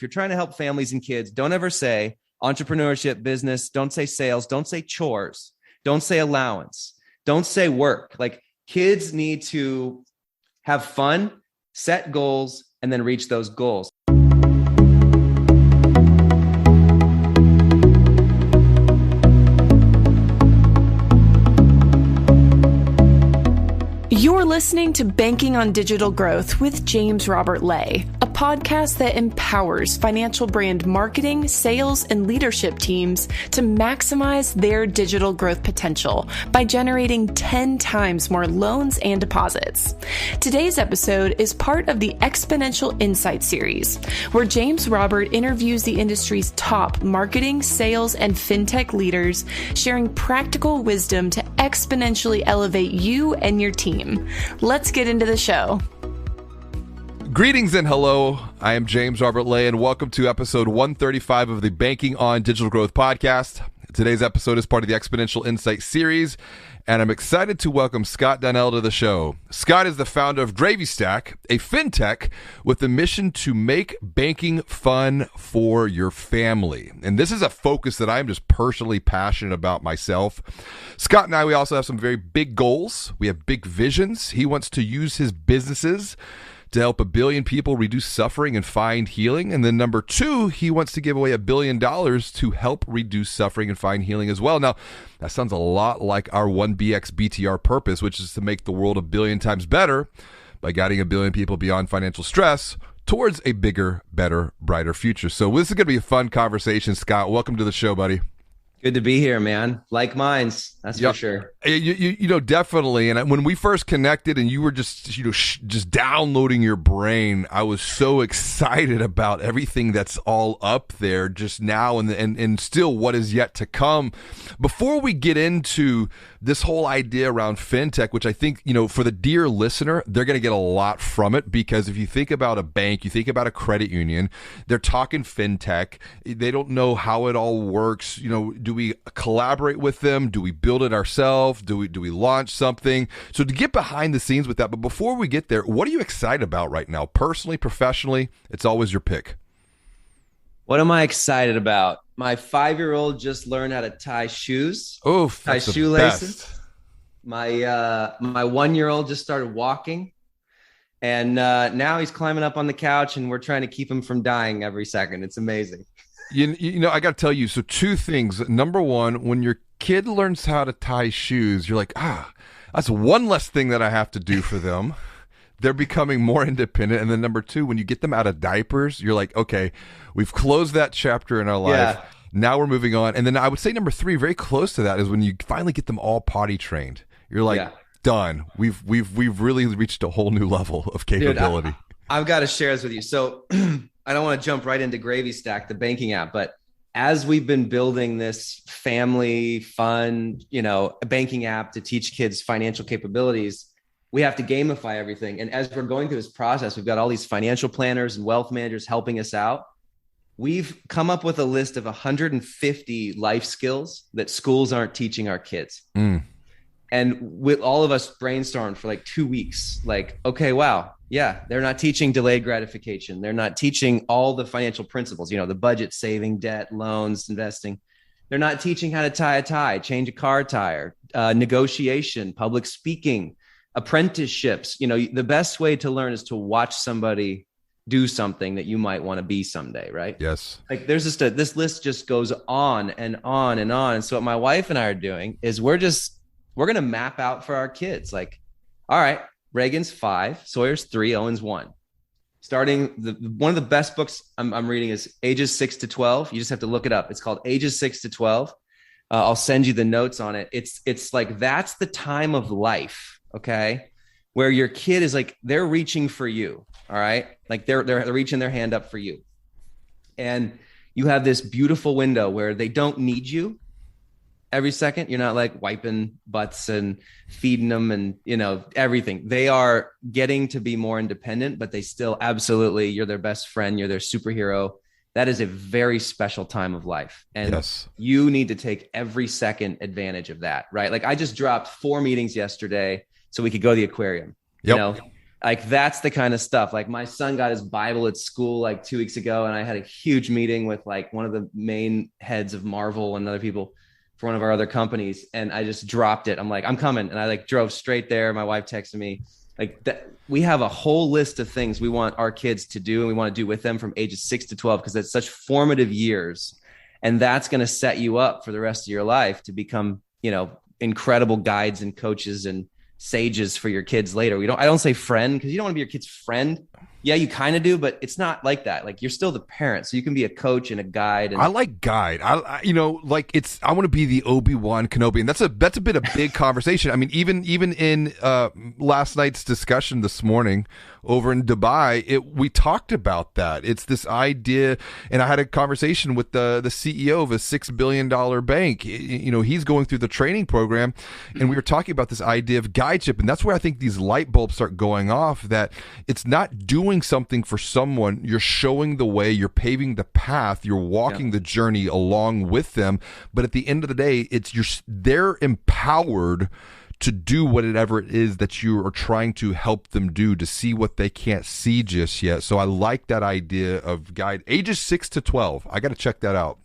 If you're trying to help families and kids, don't ever say entrepreneurship, business. Don't say sales. Don't say chores. Don't say allowance. Don't say work. Like, kids need to have fun, set goals, and then reach those goals. You're listening to Banking on Digital Growth with James Robert Lay, a podcast that empowers financial brand marketing, sales, and leadership teams to maximize their digital growth potential by generating 10 times more loans and deposits. Today's episode is part of the Exponential Insight series, where James Robert interviews the industry's top marketing, sales, and fintech leaders, sharing practical wisdom to exponentially elevate you and your team. Let's get into the show. Greetings and hello. I am James Robert Lay, and welcome to episode 135 of the Banking on Digital Growth podcast. Today's episode is part of the Exponential Insight series, and I'm excited to welcome Scott Donnell to the show. Scott is the founder of Gravy Stack, a fintech with the mission to make banking fun for your family. And this is a focus that I'm just personally passionate about myself. Scott and I, we also have some very big goals. We have big visions. He wants to use his businesses to help 1 billion people reduce suffering and find healing. And then number 2, he wants to give away $1 billion to help reduce suffering and find healing as well. Now, that sounds a lot like our 1BX BTR purpose, which is to make the world 1 billion times better by guiding 1 billion people beyond financial stress towards a bigger, better, brighter future. So this is going to be a fun conversation, Scott. Welcome to the show, buddy. Good to be here, man. Like minds, that's for sure. You know, definitely. And when we first connected, and you were just downloading your brain, I was so excited about everything that's all up there just now, and still what is yet to come. Before we get into this whole idea around fintech, which I think, you know, for the dear listener, they're going to get a lot from it, because if you think about a bank, you think about a credit union, they're talking fintech. They don't know how it all works. You know, do we collaborate with them? Do we build it ourselves? Do we launch something? So to get behind the scenes with that, but before we get there, what are you excited about right now? Personally, professionally, it's always your pick. What am I excited about? My 5-year-old just learned how to tie shoes. Tie shoelaces. My 1-year-old just started walking. And now he's climbing up on the couch, and we're trying to keep him from dying every second. It's amazing. You know, I got to tell you, so 2 things. Number 1, when your kid learns how to tie shoes, you're like, that's one less thing that I have to do for them. They're becoming more independent. And then number 2, when you get them out of diapers, you're like, okay, we've closed that chapter in our life. Yeah. Now we're moving on. And then I would say number 3, very close to that, is when you finally get them all potty trained. You're like, done. We've really reached a whole new level of capability. Dude, I've got to share this with you. So I don't want to jump right into Gravy Stack, the banking app, but as we've been building this family fun, you know, banking app to teach kids financial capabilities, we have to gamify everything. And as we're going through this process, we've got all these financial planners and wealth managers helping us out. We've come up with a list of 150 life skills that schools aren't teaching our kids. And with all of us brainstormed for like 2 weeks, like, okay, wow. Yeah. They're not teaching delayed gratification. They're not teaching all the financial principles, you know, the budget, saving, debt, loans, investing. They're not teaching how to tie a tie, change a car tire, negotiation, public speaking, apprenticeships. You know, the best way to learn is to watch somebody do something that you might want to be someday, right? Yes. Like there's just this list just goes on and on and on. And so what my wife and I are doing is we're going to map out for our kids. Like, all right, Reagan's 5, Sawyer's 3, Owen's 1. Starting one of the best books I'm reading is Ages 6 to 12. You just have to look it up. It's called Ages 6 to 12. I'll send you the notes on it. It's like, that's the time of life. Okay. Where your kid is like, they're reaching for you. All right. Like they're reaching their hand up for you. And you have this beautiful window where they don't need you every second. You're not like wiping butts and feeding them and, you know, everything. They are getting to be more independent, but they still absolutely, you're their best friend. You're their superhero. That is a very special time of life. And you need to take every second advantage of that, right? Like I just dropped 4 meetings yesterday so we could go to the aquarium. You know, Like that's the kind of stuff. Like my son got his Bible at school like 2 weeks ago, and I had a huge meeting with like one of the main heads of Marvel and other people for one of our other companies, and I just dropped it. I'm like, I'm coming, and I like drove straight there. My wife texted me like that. We have a whole list of things we want our kids to do, and we want to do with them from ages 6 to 12 because it's such formative years, and that's going to set you up for the rest of your life to become, incredible guides and coaches and sages for your kids later. I don't say friend because you don't want to be your kid's friend. Yeah, you kind of do, but it's not like that. Like you're still the parent, so you can be a coach and a guide. And I like guide. I want to be the Obi-Wan Kenobi, and that's a bit of big conversation. I mean, even in last night's discussion this morning over in Dubai, we talked about that. It's this idea, and I had a conversation with the CEO of a $6 billion bank. He's going through the training program, and we were talking about this idea of guideship, and that's where I think these light bulbs start going off. That it's not doing something for someone, you're showing the way, you're paving the path, you're walking the journey along with them. But at the end of the day, they're empowered to do whatever it is that you are trying to help them do, to see what they can't see just yet. So I like that idea of guide ages 6 to 12. I got to check that out.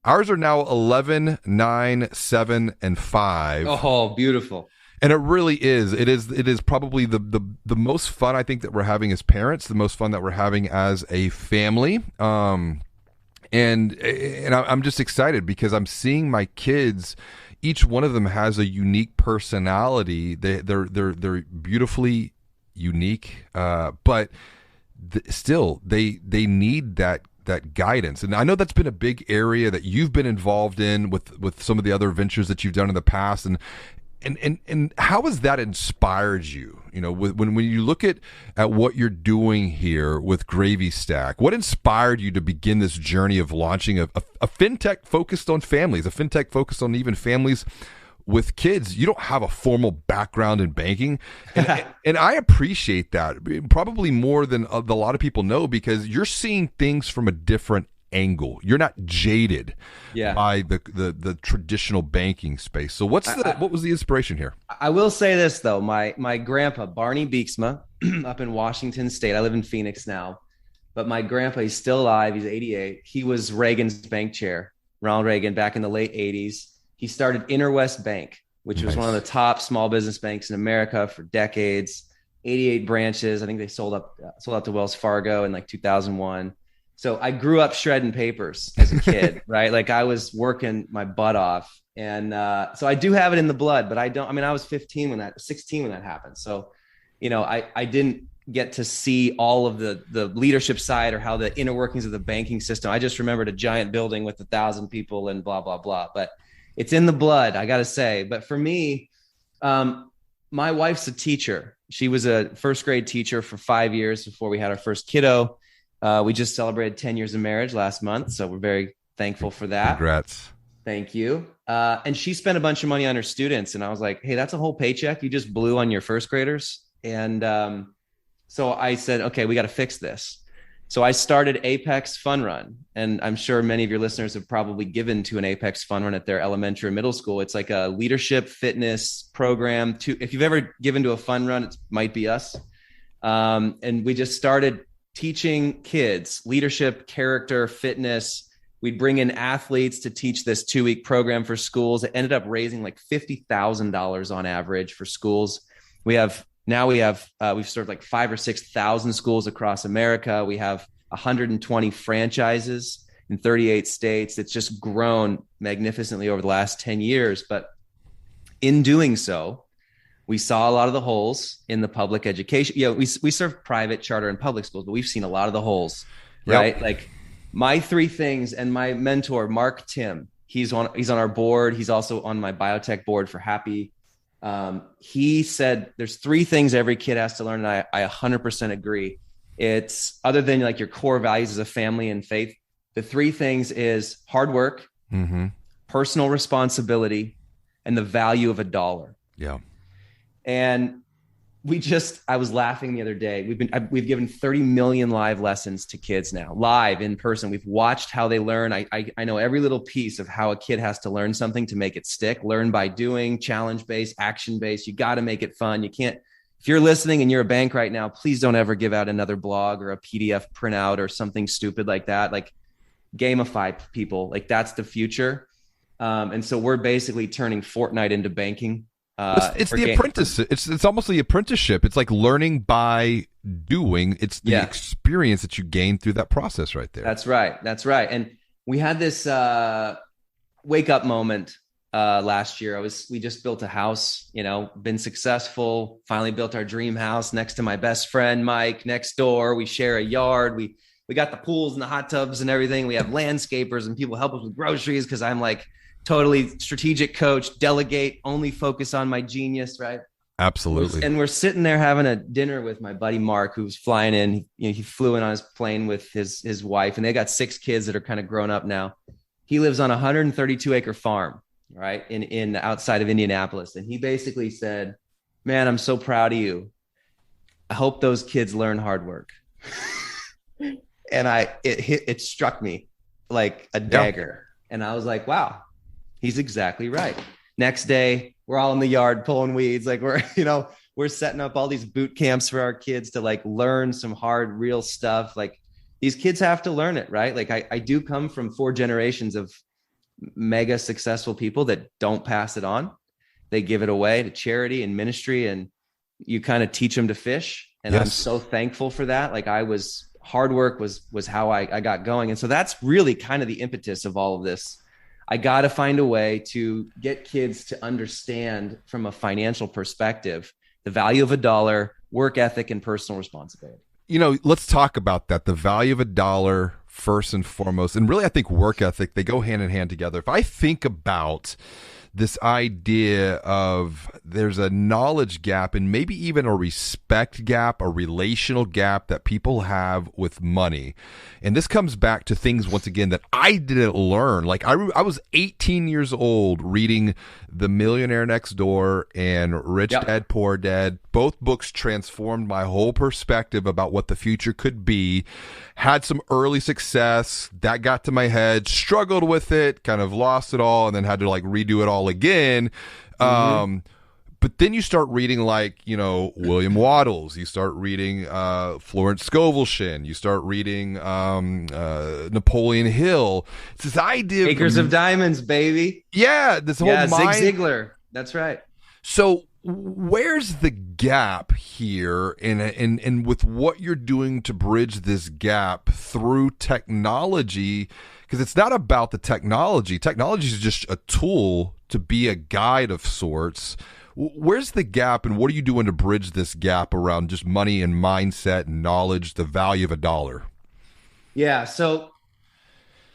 Ours are now 11, 9, 7, and 5. Oh, beautiful. And it really is. It is probably the most fun I think that we're having as parents, the most fun that we're having as a family. And I'm just excited because I'm seeing my kids. Each one of them has a unique personality. They're beautifully unique, but still they need that guidance. And I know that's been a big area that you've been involved in with some of the other ventures that you've done in the past. And how has that inspired you? When you look at what you're doing here with Gravy Stack, what inspired you to begin this journey of launching a fintech focused on families, a fintech focused on even families with kids? You don't have a formal background in banking, and I appreciate that probably more than a lot of people know, because you're seeing things from a different angle. You're not jaded by the traditional banking space. So what was the inspiration here? I will say this though, my grandpa Barney Beeksma up in Washington State. I live in Phoenix now, but my grandpa, he's still alive. He's 88. He was Reagan's bank chair, Ronald Reagan, back in the late 80s. He started Interwest Bank, which was one of the top small business banks in America for decades. 88 branches. I think they sold out to Wells Fargo in like 2001. So I grew up shredding papers as a kid, right? Like I was working my butt off. And so I do have it in the blood, but I was 16 when that happened. So, I didn't get to see all of the leadership side or how the inner workings of the banking system. I just remembered a giant building with 1,000 people and blah, blah, blah. But it's in the blood, I got to say. But for me, my wife's a teacher. She was a first grade teacher for 5 years before we had our first kiddo. We just celebrated 10 years of marriage last month, so we're very thankful for that. Congrats. Thank you. And she spent a bunch of money on her students, and I was like, hey, that's a whole paycheck you just blew on your first graders. And so I said, okay, we got to fix this. So I started Apex Fun Run, and I'm sure many of your listeners have probably given to an Apex Fun Run at their elementary or middle school. It's like a leadership fitness program. If you've ever given to a fun run, it might be us. And we just started teaching kids leadership, character, fitness. We'd bring in athletes to teach this 2-week program for schools. It ended up raising like $50,000 on average for schools. We've served like 5,000 or 6,000 schools across America. We have 120 franchises in 38 states. It's just grown magnificently over the last 10 years. But in doing so, we saw a lot of the holes in the public education. We serve private, charter, and public schools, but we've seen a lot of the holes, right? Yep. Like my 3 things, and my mentor, Mark Tim, he's on our board. He's also on my biotech board for Happy. He said there's 3 things every kid has to learn, and I 100% agree. It's other than like your core values as a family and faith. The 3 things is hard work, personal responsibility, and the value of a dollar. Yeah. And I was laughing the other day. We've given 30 million live lessons to kids now, live in person. We've watched how they learn. I know every little piece of how a kid has to learn something to make it stick. Learn by doing, challenge-based, action-based. You got to make it fun. You if you're listening and you're a bank right now, please don't ever give out another blog or a PDF printout or something stupid like that. Like, gamify people. Like, that's the future. And so we're basically turning Fortnite into banking. It's the apprentice. It's almost the apprenticeship. It's like learning by doing. It's the experience that you gain through that process right there. That's right. And we had this wake up moment last year. We just built a house, been successful, finally built our dream house next to my best friend, Mike, next door. We share a yard. We got the pools and the hot tubs and everything. We have landscapers and people help us with groceries, because I'm like totally strategic coach, delegate, only focus on my genius, right? Absolutely. And we're sitting there having a dinner with my buddy Mark, who's flying in. He flew in on his plane with his wife, and they got 6 kids that are kind of grown up now. He lives on a 132-acre farm, right, in outside of Indianapolis. And he basically said, "Man, I'm so proud of you. I hope those kids learn hard work." And it struck me like a dagger. And I was like, wow, he's exactly right. Next day, we're all in the yard pulling weeds. Like, we're setting up all these boot camps for our kids to like learn some hard, real stuff. Like, these kids have to learn it, right? Like, I do come from 4 generations of mega successful people that don't pass it on. They give it away to charity and ministry, and you kind of teach them to fish. And I'm so thankful for that. Like, hard work was how I got going. And so that's really kind of the impetus of all of this. I got to find a way to get kids to understand from a financial perspective the value of a dollar, work ethic, and personal responsibility. Let's talk about that. The value of a dollar first and foremost. And really, I think work ethic, they go hand in hand together. If I think about this idea of there's a knowledge gap and maybe even a respect gap, a relational gap that people have with money. And this comes back to things, once again, that I didn't learn. Like, I was 18 years old reading The Millionaire Next Door and Rich Dad, Poor Dad. Both books transformed my whole perspective about what the future could be. Had some early success. That got to my head. Struggled with it. Kind of lost it all. And then had to like redo it all again. But then you start reading like, William Waddles. You start reading Florence Scovel. You start reading Napoleon Hill. It's this idea Acres of Diamonds, baby. Yeah. This whole mind. Zig Ziglar. That's right. So where's the gap here and with what you're doing to bridge this gap through technology? Because it's not about the technology. Technology is just a tool to be a guide of sorts. Where's the gap, and what are you doing to bridge this gap around just money and mindset and knowledge, the value of a dollar? Yeah. So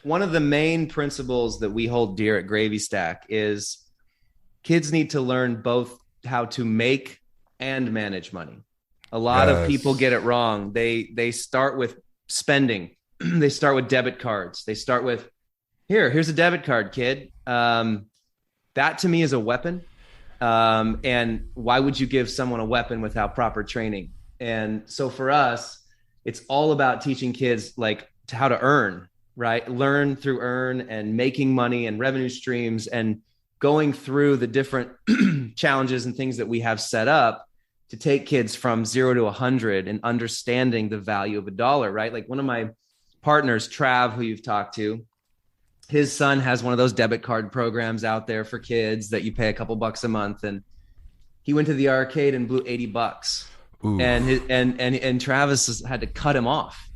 one of the main principles that we hold dear at Gravy Stack is kids need to learn both how to make and manage money. A lot of people get it wrong. They start with spending. They start with debit cards. They start with, here's a debit card, kid. That to me is a weapon. And why would you give someone a weapon without proper training? And so for us, it's all about teaching kids like how to earn, right? Learn through earn and making money and revenue streams and going through the different challenges and things that we have set up to take kids from 0 to 100 and understanding the value of a dollar, right? Like one of my partners, Trav, who you've talked to, his son has one of those debit card programs out there for kids that you pay a couple bucks a month. And he went to the arcade and blew $80. Ooh. And Travis had to cut him off.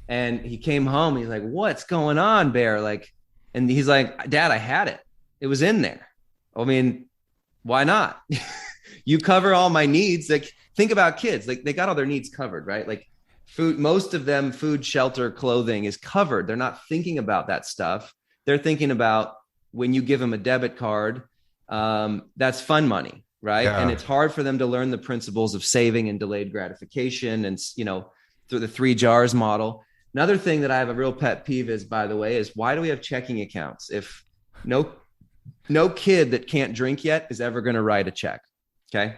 And he came home. He's like, "What's going on, Bear?" And he's like, "Dad, I had it. It was in there. I mean, why not? You cover all my needs." Like, think about kids. Like, they got all their needs covered, right? Like food, most of them, food, shelter, clothing is covered. They're not thinking about that stuff. They're thinking about when you give them a debit card, that's fun money, right? Yeah. And it's hard for them to learn the principles of saving and delayed gratification and, through the 3 jars model. Another thing that I have a real pet peeve is, by the way, is why do we have checking accounts? If no kid that can't drink yet is ever going to write a check. Okay.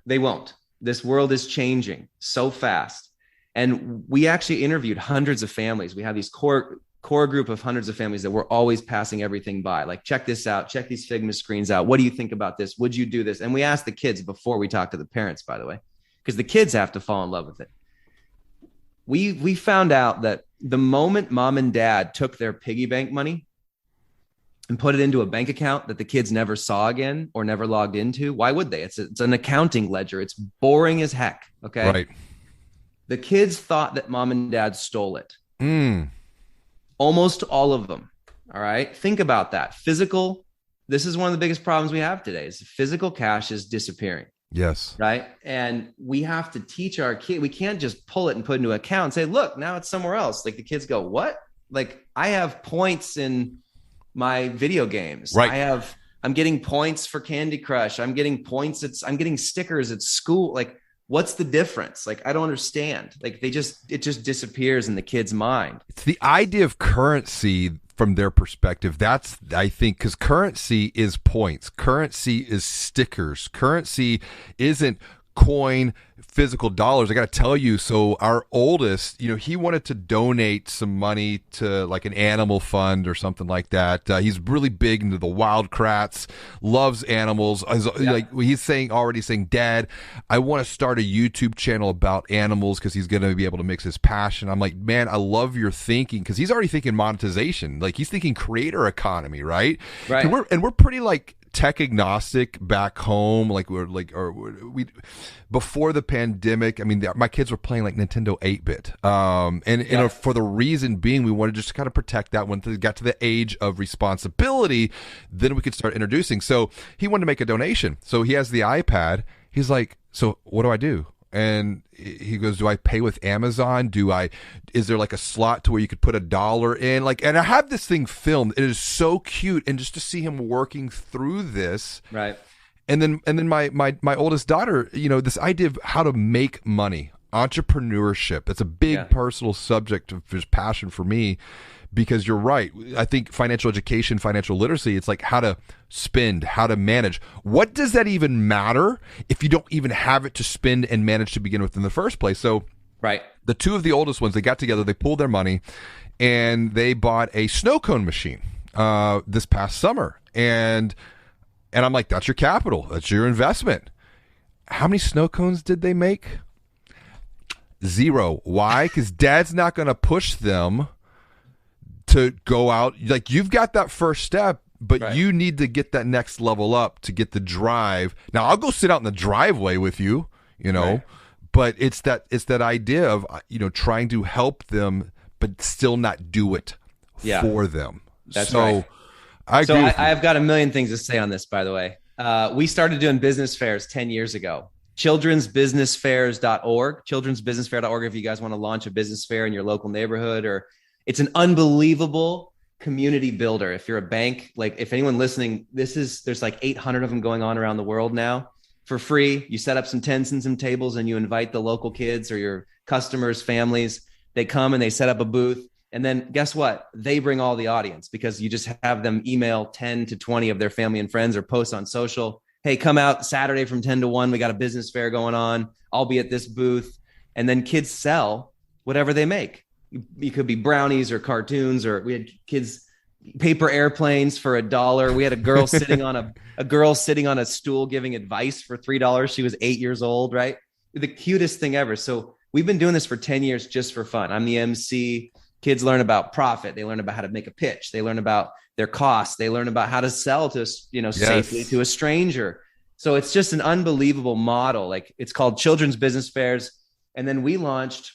They won't. This world is changing so fast. And we actually interviewed hundreds of families. We have these core group of hundreds of families that we're always passing everything by. Like, check this out, check these Figma screens out. What do you think about this? Would you do this? And we asked the kids before we talked to the parents, by the way. because the kids have to fall in love with it. We found out that the moment mom and dad took their piggy bank money and put it into a bank account that the kids never saw again or never logged into, why would they? It's an accounting ledger. It's boring as heck. Okay. Right. The kids thought that mom and dad stole it. Almost all of them. All right. Think about that. This is one of the biggest problems we have today is physical cash is disappearing. Yes. Right. And we have to teach our kid. We can't just pull it and put it into an account and say, look, now it's somewhere else. Like the kids go, what? Like I have points in my video games. Right. I'm getting points for Candy Crush. I'm getting points. I'm getting stickers at school. Like, what's the difference? Like, I don't understand. Like it just disappears in the kid's mind. It's the idea of currency from their perspective. That's, I think, because currency is points. Currency is stickers. Currency isn't coin, physical dollars. I got to tell you, so our oldest, he wanted to donate some money to like an animal fund or something like that. He's really big into the wildcrats, loves animals. Like he's already saying, Dad, I want to start a YouTube channel about animals because he's going to be able to mix his passion. I'm like, man, I love your thinking, because he's already thinking monetization. Like he's thinking creator economy, right? Right. And we're pretty like tech agnostic back home. Like we before the pandemic, I mean, my kids were playing like Nintendo 8-bit. And for the reason being, we wanted just to kind of protect that when they got to the age of responsibility, then we could start introducing. So he wanted to make a donation. So he has the iPad. He's like, so what do I do? And he goes, do I pay with Amazon? Is there like a slot to where you could put $1 in? Like, and I have this thing filmed. It is so cute. And just to see him working through this. Right. And then my oldest daughter, this idea of how to make money, entrepreneurship. That's a big personal subject of his passion for me, because you're right. I think financial education, financial literacy, it's like how to spend, how to manage. What does that even matter if you don't even have it to spend and manage to begin with in the first place? So right. The two of the oldest ones, they got together, they pooled their money, and they bought a snow cone machine this past summer. And I'm like, that's your capital. That's your investment. How many snow cones did they make? 0. Why? Because Dad's not going to push them to go out. Like, you've got that first step, but you need to get that next level up to get the drive. Now, I'll go sit out in the driveway with you, but it's that idea of, trying to help them, but still not do it for them. That's right. I've got a million things to say on this, by the way. We started doing business fairs 10 years ago. childrensbusinessfairs.org, childrensbusinessfair.org. If you guys want to launch a business fair in your local neighborhood, or it's an unbelievable community builder. If you're a bank, like if anyone listening, there's like 800 of them going on around the world now for free. You set up some tents and some tables and you invite the local kids or your customers, families. They come and they set up a booth. And then guess what? They bring all the audience, because you just have them email 10 to 20 of their family and friends or post on social. Hey, come out Saturday from 10 to 1. We got a business fair going on. I'll be at this booth. And then kids sell whatever they make. It could be brownies or cartoons, or we had kids paper airplanes for $1. We had a girl sitting on a stool giving advice for $3. She was 8 years old, right? The cutest thing ever. So we've been doing this for 10 years just for fun. I'm the MC. Kids learn about profit. They learn about how to make a pitch. They learn about their costs. They learn about how to sell to, safely to a stranger. So it's just an unbelievable model. Like, it's called Children's Business Fairs. And then we launched,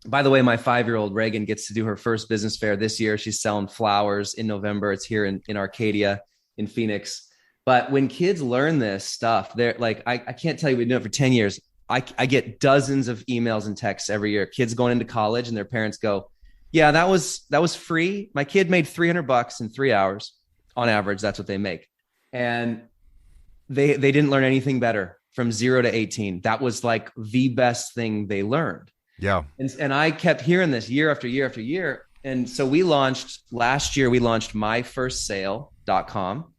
by the way, my 5-year-old Reagan gets to do her first business fair this year. She's selling flowers in November. It's here in Arcadia in Phoenix. But when kids learn this stuff, they're like, I can't tell you, we've been doing it for 10 years. I get dozens of emails and texts every year. Kids going into college and their parents go, yeah, that was free. My kid made $300 in 3 hours on average. That's what they make. And they didn't learn anything better from 0 to 18. That was like the best thing they learned. Yeah. And I kept hearing this year after year after year. And so last year, we launched myfirstsale.com,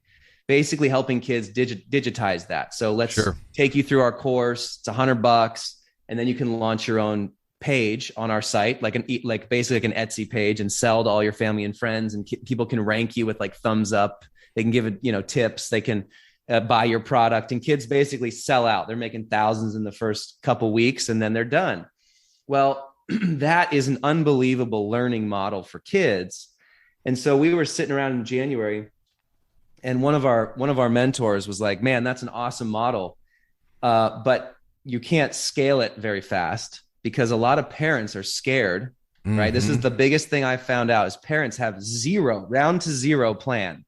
basically helping kids digitize that. So let's take you through our course. It's $100, and then you can launch your own page on our site, basically like an Etsy page, and sell to all your family and friends. And people can rank you with like thumbs up. They can give it, tips. They can buy your product, and kids basically sell out. They're making thousands in the first couple weeks and then they're done. Well, that is an unbelievable learning model for kids. And so we were sitting around in January, and one of our mentors was like, man, that's an awesome model. But you can't scale it very fast because a lot of parents are scared, right? This is the biggest thing I found out is parents have round to zero plan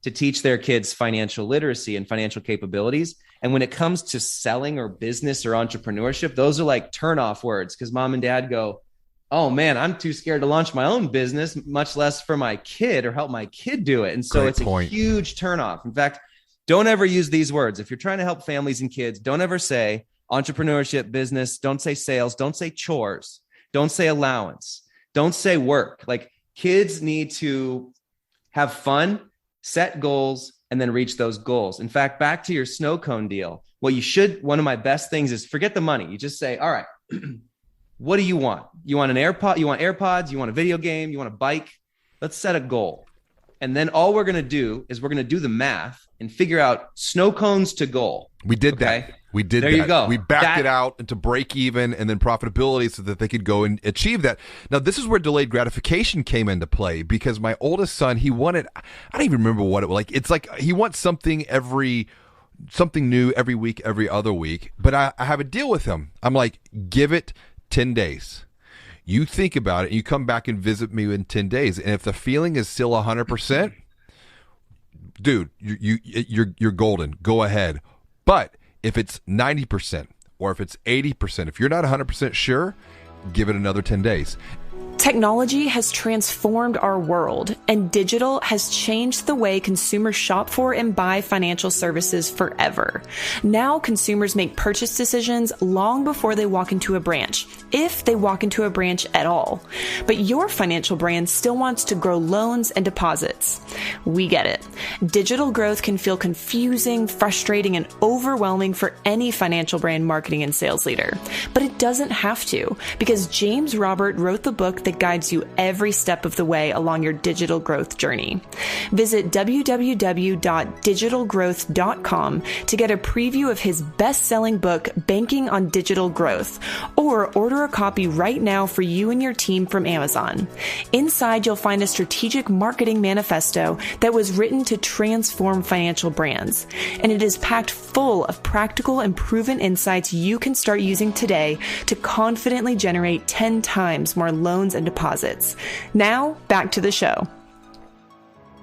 to teach their kids financial literacy and financial capabilities. And when it comes to selling or business or entrepreneurship, those are like turnoff words because mom and dad go, oh man, I'm too scared to launch my own business, much less for my kid or help my kid do it. And so it's a huge turnoff. In fact, don't ever use these words. If you're trying to help families and kids, don't ever say entrepreneurship, business, don't say sales, don't say chores, don't say allowance, don't say work. Like kids need to have fun, set goals, and then reach those goals. In fact, back to your snow cone deal, one of my best things is forget the money. You just say, all right, what do you want? You want an AirPod? You want AirPods? You want a video game? You want a bike? Let's set a goal. And then all we're going to do is we're going to do the math and figure out snow cones to goal. We did that. We did that. There you go. We backed it out into break even and then profitability so that they could go and achieve that. Now, this is where delayed gratification came into play because my oldest son, he wanted, I don't even remember what it was like. It's like he wants something new every week, every other week. But I have a deal with him. I'm like, give it 10 days. You think about it and you come back and visit me in 10 days. And if the feeling is still 100%, dude, you're golden. Go ahead. But if it's 90% or if it's 80%, if you're not 100% sure, give it another 10 days. Technology has transformed our world, and digital has changed the way consumers shop for and buy financial services forever. Now consumers make purchase decisions long before they walk into a branch, if they walk into a branch at all. But your financial brand still wants to grow loans and deposits. We get it. Digital growth can feel confusing, frustrating, and overwhelming for any financial brand marketing and sales leader. But it doesn't have to, because James Robert wrote the book that guides you every step of the way along your digital growth journey. Visit www.digitalgrowth.com to get a preview of his best-selling book, Banking on Digital Growth, or order a copy right now for you and your team from Amazon. Inside, you'll find a strategic marketing manifesto that was written to transform financial brands, and it is packed full of practical and proven insights you can start using today to confidently generate 10 times more loans and deposits. Now, back to the show.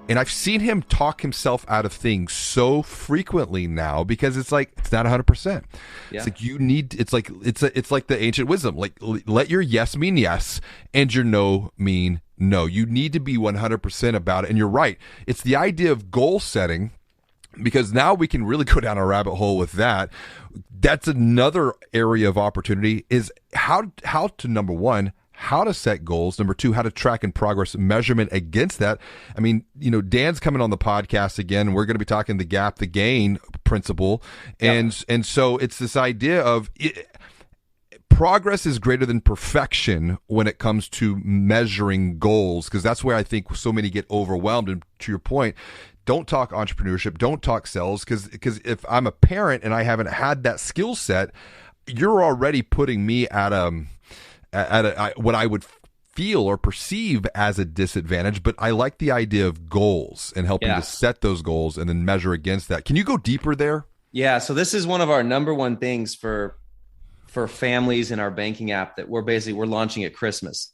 And I've seen him talk himself out of things so frequently now because it's like it's not 100%. Yeah. It's like it's like the ancient wisdom. Like let your yes mean yes and your no mean no. You need to be 100% about it. And you're right. It's the idea of goal setting, because now we can really go down a rabbit hole with that. That's another area of opportunity is how to, number one, how to set goals. Number two, how to track and progress measurement against that. I mean, Dan's coming on the podcast again. We're going to be talking the gap, the gain principle. And so it's this idea of progress is greater than perfection when it comes to measuring goals, because that's where I think so many get overwhelmed. And to your point, don't talk entrepreneurship, don't talk sales, because if I'm a parent and I haven't had that skill set, you're already putting me at what I would feel or perceive as a disadvantage. But I like the idea of goals and helping to set those goals and then measure against that. Can you go deeper there? Yeah. So this is one of our number one things for families in our banking app that we're launching at Christmas.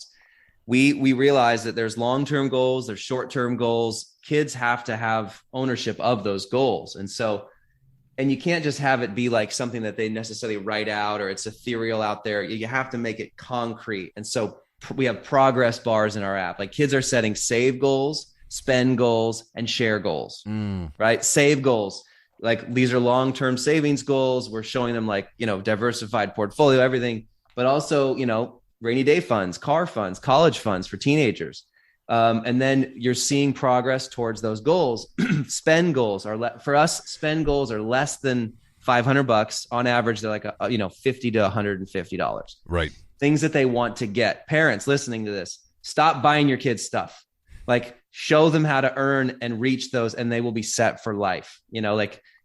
We realize that there's long-term goals, there's short-term goals. Kids have to have ownership of those goals. And you can't just have it be like something that they necessarily write out or it's ethereal out there. You have to make it concrete. And so we have progress bars in our app. Like kids are setting save goals, spend goals, and share goals, right? Save goals. Like these are long-term savings goals. We're showing them diversified portfolio, everything, but also, rainy day funds, car funds, college funds for teenagers. And then you're seeing progress towards those goals. Spend goals are for us. Spend goals are less than $500 on average. They're like $50 to $150. Right. Things that they want to get. Parents listening to this, stop buying your kids stuff. Like show them how to earn and reach those, and they will be set for life.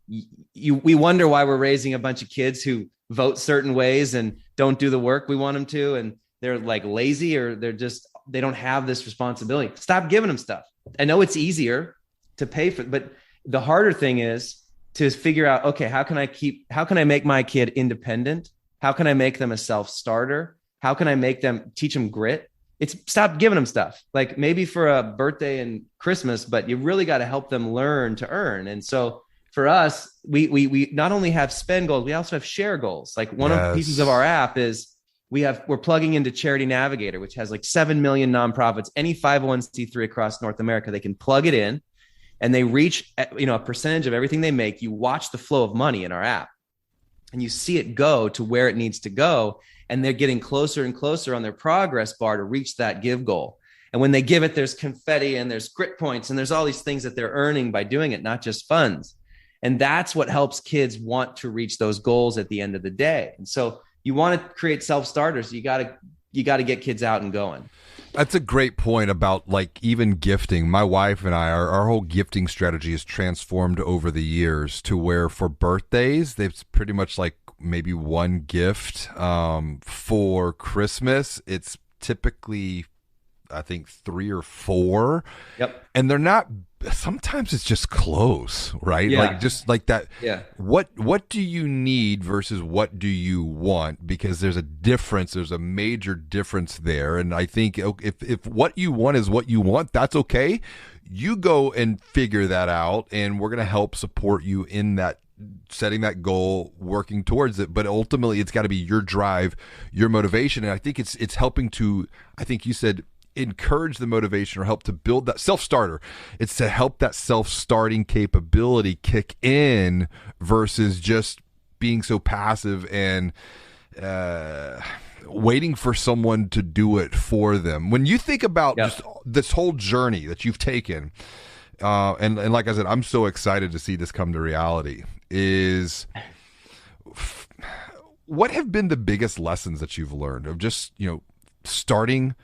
we wonder why we're raising a bunch of kids who vote certain ways and don't do the work we want them to. And they're like lazy, or they don't have this responsibility. Stop giving them stuff. I know it's easier to pay for, but the harder thing is to figure out, okay, how can I make my kid independent? How can I make them a self-starter? How can I teach them grit? It's stop giving them stuff, like maybe for a birthday and Christmas, but you really got to help them learn to earn. And so for us, we not only have spend goals, we also have share goals. Like one of the pieces of our app is we're plugging into Charity Navigator, which has like 7 million nonprofits, any 501c3 across North America. They can plug it in and they reach, a percentage of everything they make. You watch the flow of money in our app and you see it go to where it needs to go. And they're getting closer and closer on their progress bar to reach that give goal. And when they give it, there's confetti and there's grit points and there's all these things that they're earning by doing it, not just funds. And that's what helps kids want to reach those goals at the end of the day. And so you want to create self-starters. You got to get kids out and going. That's a great point about like even gifting. My wife and I, our whole gifting strategy has transformed over the years to where for birthdays, it's pretty much like maybe one gift. For Christmas, it's typically, I think, 3 or 4. Yep. And they're not, sometimes it's just close, right? Yeah. Like just like that. Yeah. What do you need versus what do you want? Because there's a difference. There's a major difference there. And I think if what you want is what you want, that's okay. You go and figure that out, and we're going to help support you in that, setting that goal, working towards it. But ultimately it's got to be your drive, your motivation. And I think it's helping to, I think you said, encourage the motivation or help to build that self-starter. It's to help that self-starting capability kick in versus just being so passive and waiting for someone to do it for them. When you think about just this whole journey that you've taken, and like I said, I'm so excited to see this come to reality, is what have been the biggest lessons that you've learned of just, starting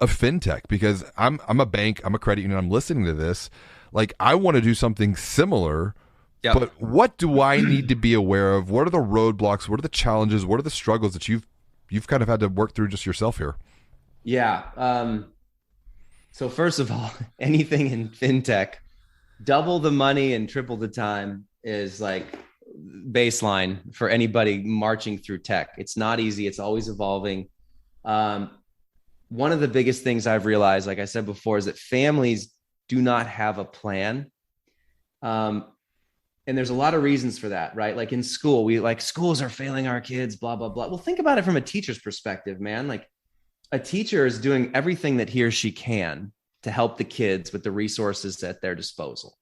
a fintech? Because I'm a bank, I'm a credit union, I'm listening to this. Like, I want to do something similar, but what do I need to be aware of? What are the roadblocks? What are the challenges? What are the struggles that you've kind of had to work through just yourself here? Yeah. So first of all, anything in fintech, double the money and triple the time is like baseline for anybody marching through tech. It's not easy. It's always evolving. One of the biggest things I've realized, like I said before, is that families do not have a plan. And there's a lot of reasons for that, right? Like in school, schools are failing our kids, blah, blah, blah. Well, think about it from a teacher's perspective, man. Like a teacher is doing everything that he or she can to help the kids with the resources at their disposal.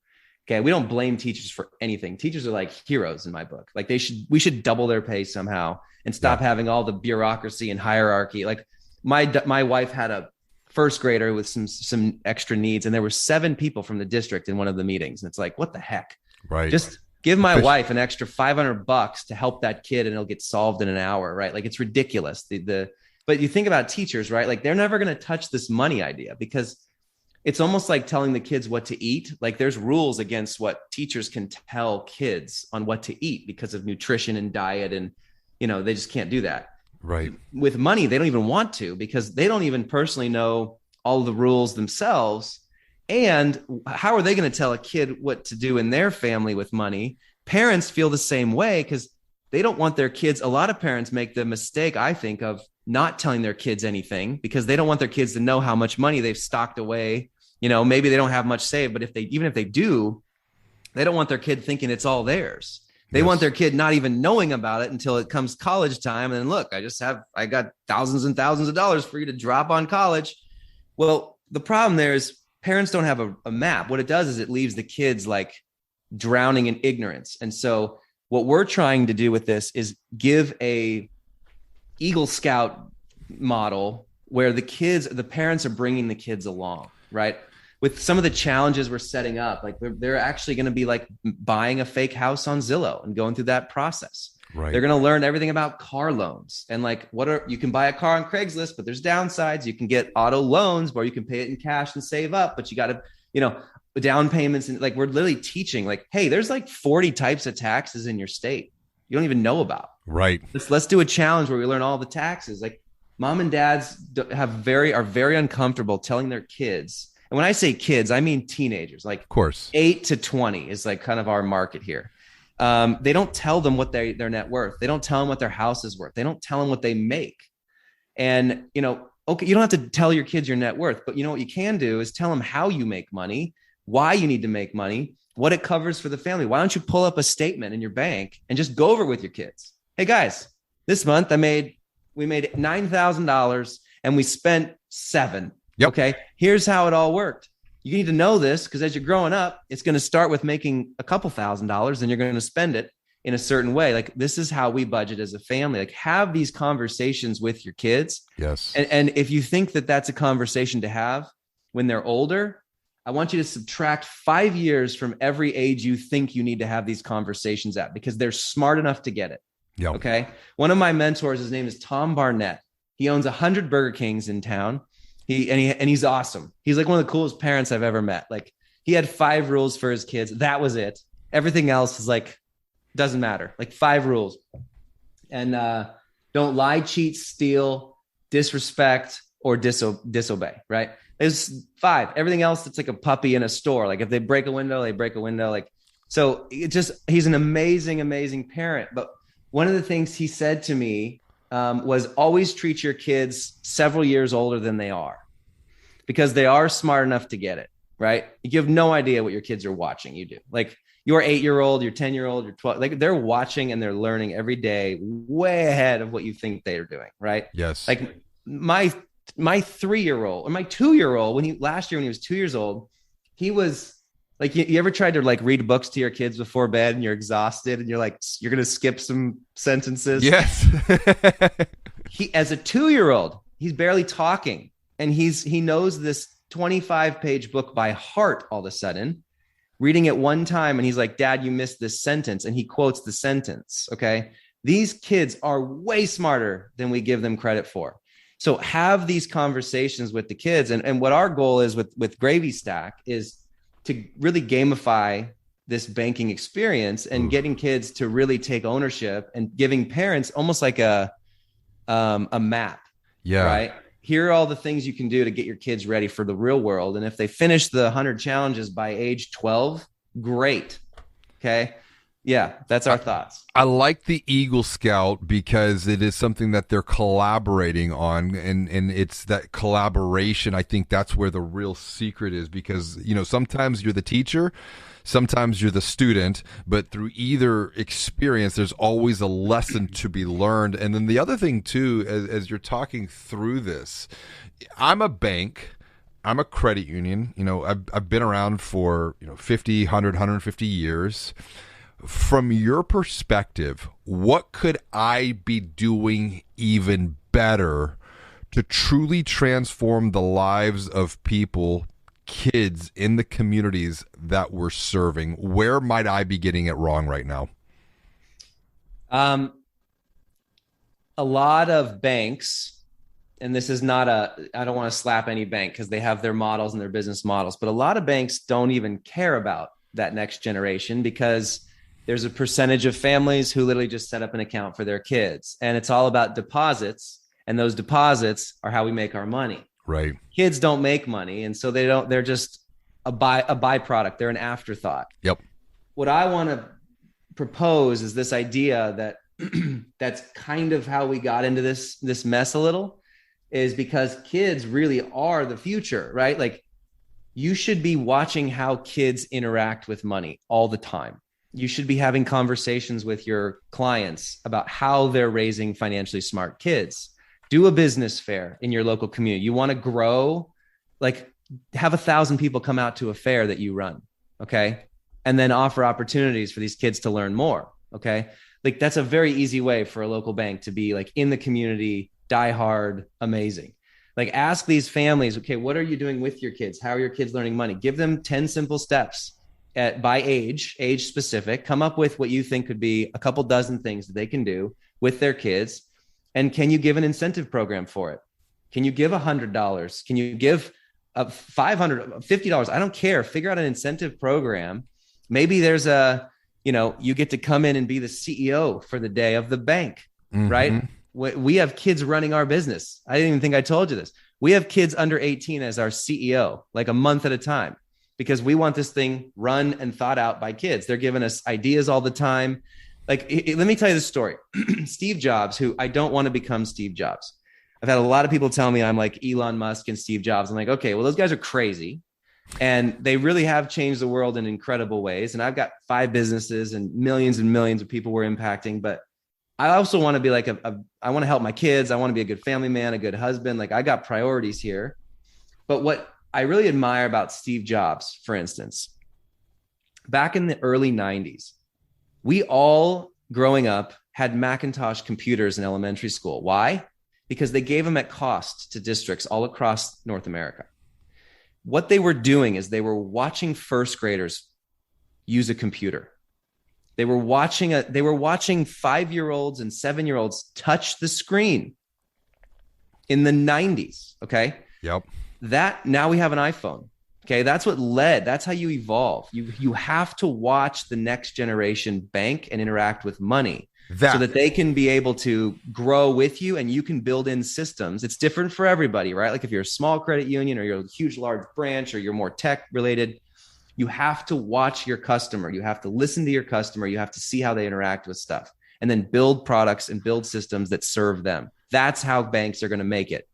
Okay. We don't blame teachers for anything. Teachers are like heroes in my book. Like we should double their pay somehow and stop having all the bureaucracy and hierarchy. Like my wife had a first grader with some extra needs, and there were 7 people from the district in one of the meetings. And it's like, what the heck? Right. Just give my wife an extra $500 to help that kid and it'll get solved in an hour. Right. Like it's ridiculous. But you think about teachers, right? Like they're never going to touch this money idea because it's almost like telling the kids what to eat. Like there's rules against what teachers can tell kids on what to eat because of nutrition and diet. And, they just can't do that. Right. With money, they don't even want to because they don't even personally know all the rules themselves. And how are they going to tell a kid what to do in their family with money? Parents feel the same way because they don't want their kids. A lot of parents make the mistake, I think, of not telling their kids anything because they don't want their kids to know how much money they've stocked away. Maybe they don't have much saved, but even if they do, they don't want their kid thinking it's all theirs. They want their kid not even knowing about it until it comes college time. And look, I got thousands and thousands of dollars for you to drop on college. Well, the problem there is parents don't have a map. What it does is it leaves the kids like drowning in ignorance. And so what we're trying to do with this is give a Eagle Scout model where the parents are bringing the kids along, right? With some of the challenges we're setting up, like they're actually going to be like buying a fake house on Zillow and going through that process. Right. They're going to learn everything about car loans and like you can buy a car on Craigslist, but there's downsides. You can get auto loans where you can pay it in cash and save up, but you got to, down payments. And like, we're literally teaching like, hey, there's like 40 types of taxes in your state you don't even know about. Right. Let's do a challenge where we learn all the taxes. Like, mom and dads are very uncomfortable telling their kids. And when I say kids, I mean teenagers, like, of course, 8 to 20 is like kind of our market here. They don't tell them what their net worth. They don't tell them what their house is worth. They don't tell them what they make. And, okay, you don't have to tell your kids your net worth, but what you can do is tell them how you make money, why you need to make money, what it covers for the family. Why don't you pull up a statement in your bank and just go over it with your kids? Hey guys, this month we made $9,000 and we spent $7,000. Yep. Okay. Here's how it all worked. You need to know this because as you're growing up, it's going to start with making a couple $1,000s and you're going to spend it in a certain way. Like, this is how we budget as a family. Like, have these conversations with your kids. Yes. And if you think that that's a conversation to have when they're older, I want you to subtract 5 years from every age you think you need to have these conversations at, because they're smart enough to get it. Yep. Okay. One of my mentors, his name is Tom Barnett. He owns 100 Burger Kings in town. He's awesome. He's like one of the coolest parents I've ever met. Like, he had 5 rules for his kids. That was it. Everything else is like, doesn't matter. Like 5 rules. And don't lie, cheat, steal, disrespect, or disobey. Right. There's 5. Everything else, it's like a puppy in a store. Like, if they break a window, they break a window. Like, so he's an amazing, amazing parent. But one of the things he said to me was always treat your kids several years older than they are, because they are smart enough to get it, right? You have no idea what your kids are watching. You do. Like, your 8-year-old, your 10-year-old, your 12, like, they're watching and they're learning every day way ahead of what you think they're doing, right? Yes. Like, my 3-year-old or my 2-year-old, last year when he was 2 years old, he was like, you ever tried to like read books to your kids before bed and you're exhausted and you're like, you're going to skip some sentences. Yes. He, as a 2-year-old, he's barely talking, and he knows this 25-page book by heart all of a sudden, reading it one time. And he's like, Dad, you missed this sentence. And he quotes the sentence. Okay. These kids are way smarter than we give them credit for. So have these conversations with the kids. And what our goal is with Gravy Stack is to really gamify this banking experience and getting kids to really take ownership and giving parents almost like a map. Yeah. Right. Here are all the things you can do to get your kids ready for the real world. And if they finish the 100 challenges by age 12, great. Okay. Yeah, that's our thoughts. I like the Eagle Scout because it is something that they're collaborating on, and it's that collaboration. I think that's where the real secret is, because, sometimes you're the teacher, sometimes you're the student, but through either experience, there's always a lesson to be learned. And then the other thing too, as you're talking through this, I'm a bank, I'm a credit union, I've been around for, 50, 100, 150 years. From your perspective, what could I be doing even better to truly transform the lives of people, kids in the communities that we're serving? Where might I be getting it wrong right now? A lot of banks, and this is not I don't want to slap any bank because they have their models and their business models, but a lot of banks don't even care about that next generation, because there's a percentage of families who literally just set up an account for their kids, and it's all about deposits. And those deposits are how we make our money. Right. Kids don't make money. And so they're just a byproduct. They're an afterthought. Yep. What I want to propose is this idea that that's kind of how we got into this mess a little, is because kids really are the future, right? Like, you should be watching how kids interact with money all the time. You should be having conversations with your clients about how they're raising financially smart kids. Do a business fair in your local community. You want to grow, like, have 1,000 people come out to a fair that you run. Okay. And then offer opportunities for these kids to learn more. Okay. Like, that's a very easy way for a local bank to be like in the community, die hard, amazing. Like, ask these families, okay, what are you doing with your kids? How are your kids learning money? Give them 10 simple steps by age specific. Come up with what you think could be a couple dozen things that they can do with their kids. And can you give an incentive program for it? Can you give $100? Can you give $500, $50. I don't care. Figure out an incentive program. Maybe there's you get to come in and be the CEO for the day of the bank, right? We have kids running our business. I didn't even think I told you this. We have kids under 18 as our CEO, like a month at a time, because we want this thing run and thought out by kids. They're giving us ideas all the time. Like, let me tell you this story. Steve Jobs, who I don't want to become Steve Jobs. I've had a lot of people tell me I'm like Elon Musk and Steve Jobs. I'm like, okay, well, those guys are crazy. And they really have changed the world in incredible ways. And I've got 5 businesses and millions of people we're impacting. But I also want to be like I want to help my kids. I want to be a good family man, a good husband. Like, I got priorities here. But what I really admire about Steve Jobs, for instance, back in the early 90s, we all growing up had Macintosh computers in elementary school. Why? Because they gave them at cost to districts all across North America. What they were doing is they were watching first graders use a computer. They were watching 5-year-olds and 7-year-olds touch the screen in the 90s. Okay. Yep. That now we have an iPhone. Okay. That's how you evolve. You have to watch the next generation bank and interact with money so that they can be able to grow with you and you can build in systems. It's different for everybody, right? Like if you're a small credit union or you're a huge, large branch or you're more tech related, you have to watch your customer. You have to listen to your customer. You have to see how they interact with stuff and then build products and build systems that serve them. That's how banks are going to make it.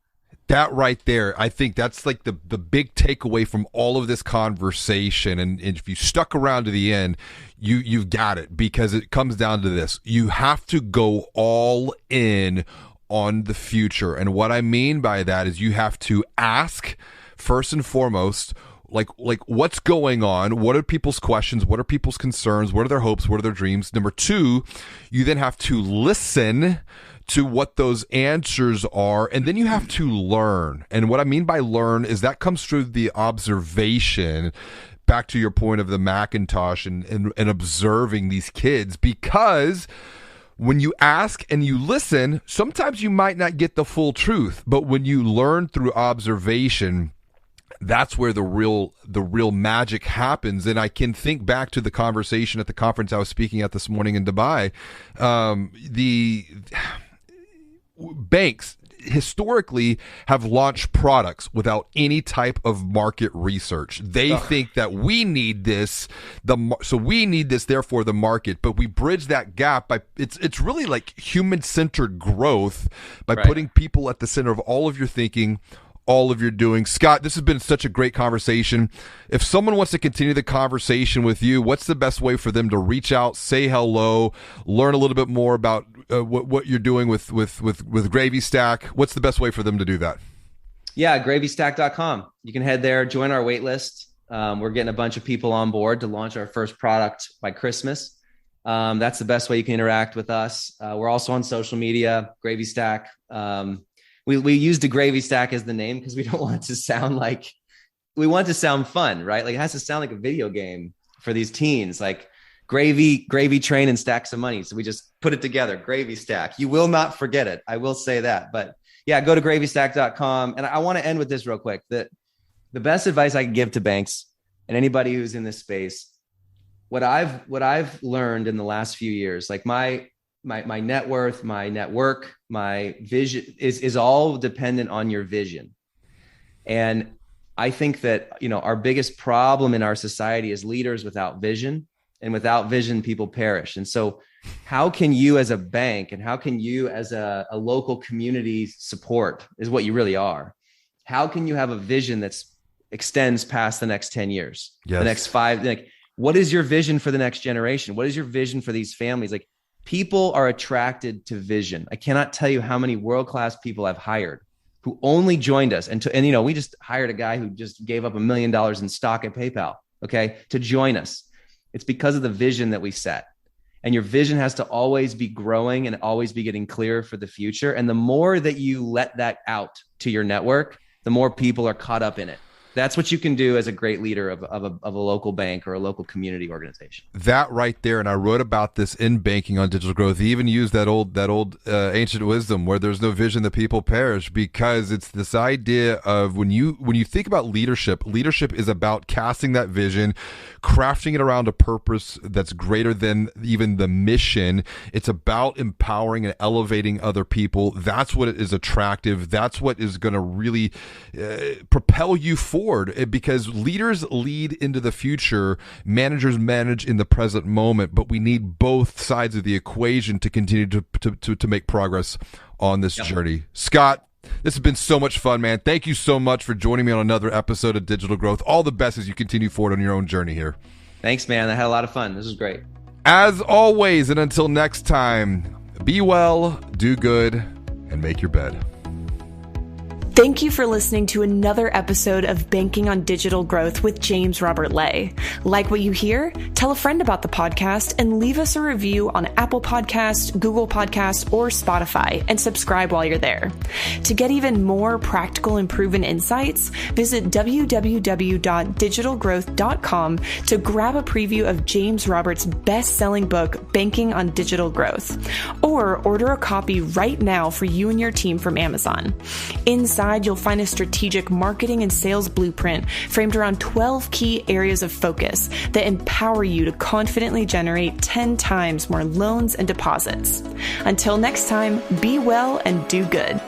That right there, I think that's like the big takeaway from all of this conversation. And if you stuck around to the end, you've got it, because it comes down to this. You have to go all in on the future. And what I mean by that is you have to ask, first and foremost, like what's going on? What are people's questions? What are people's concerns? What are their hopes? What are their dreams? Number 2, you then have to listen to what those answers are, and then you have to learn. And what I mean by learn is that comes through the observation, back to your point of the Macintosh and observing these kids, because when you ask and you listen, sometimes you might not get the full truth, but when you learn through observation, that's where the real magic happens. And I can think back to the conversation at the conference I was speaking at this morning in Dubai. The banks historically have launched products without any type of market research. They think that we need this, so we need this, therefore the market. But we bridge that gap by it's really like human-centered growth by putting people at the center of all of your thinking, all of your doing. Scott, this has been such a great conversation. If someone wants to continue the conversation with you, what's the best way for them to reach out, say hello, learn a little bit more about what you're doing with Gravy Stack? What's the best way for them to do that? Yeah, gravystack.com. You can head there, join our wait list. We're getting a bunch of people on board to launch our first product by Christmas. That's the best way you can interact with us. We're also on social media, Gravy Stack. We used the Gravy Stack as the name because we don't want it to sound like, we want it to sound fun, right? Like it has to sound like a video game for these teens, like gravy train and stack some money. So we just put it together, Gravy Stack. You will not forget it. I will say that. But yeah, go to gravystack.com. And I want to end with this real quick, that the best advice I can give to banks and anybody who's in this space, what I've learned in the last few years, like my net worth, my network, my vision is all dependent on your vision. And I think that, our biggest problem in our society is leaders without vision, and without vision, people perish. And so how can you as a bank, and how can you as a local community support, is what you really are. How can you have a vision that extends past the next 10 years, yes, the next 5, like, what is your vision for the next generation? What is your vision for these families? Like, people are attracted to vision. I cannot tell you how many world-class people I've hired who only joined us. And we just hired a guy who just gave up $1 million in stock at PayPal, okay, to join us. It's because of the vision that we set. And your vision has to always be growing and always be getting clearer for the future. And the more that you let that out to your network, the more people are caught up in it. That's what you can do as a great leader of a local bank or a local community organization. That right there, and I wrote about this in Banking on Digital Growth. He even used that old ancient wisdom where there's no vision, the people perish, because it's this idea of when you think about leadership is about casting that vision, crafting it around a purpose that's greater than even the mission. It's about empowering and elevating other people. That's what is attractive. That's what is going to really propel you forward, because leaders lead into the future, managers manage in the present moment, but we need both sides of the equation to continue to make progress on this journey. Scott, this has been so much fun, man. Thank you so much for joining me on another episode of Digital Growth. All the best as you continue forward on your own journey here. Thanks, man. I had a lot of fun. This was great. As always, and until next time, be well, do good, and make your bed. Thank you for listening to another episode of Banking on Digital Growth with James Robert Lay. Like what you hear? Tell a friend about the podcast and leave us a review on Apple Podcasts, Google Podcasts, or Spotify, and subscribe while you're there. To get even more practical and proven insights, visit www.digitalgrowth.com to grab a preview of James Robert's best-selling book, Banking on Digital Growth, or order a copy right now for you and your team from Amazon. Inside, you'll find a strategic marketing and sales blueprint framed around 12 key areas of focus that empower you to confidently generate 10 times more loans and deposits. Until next time, be well and do good.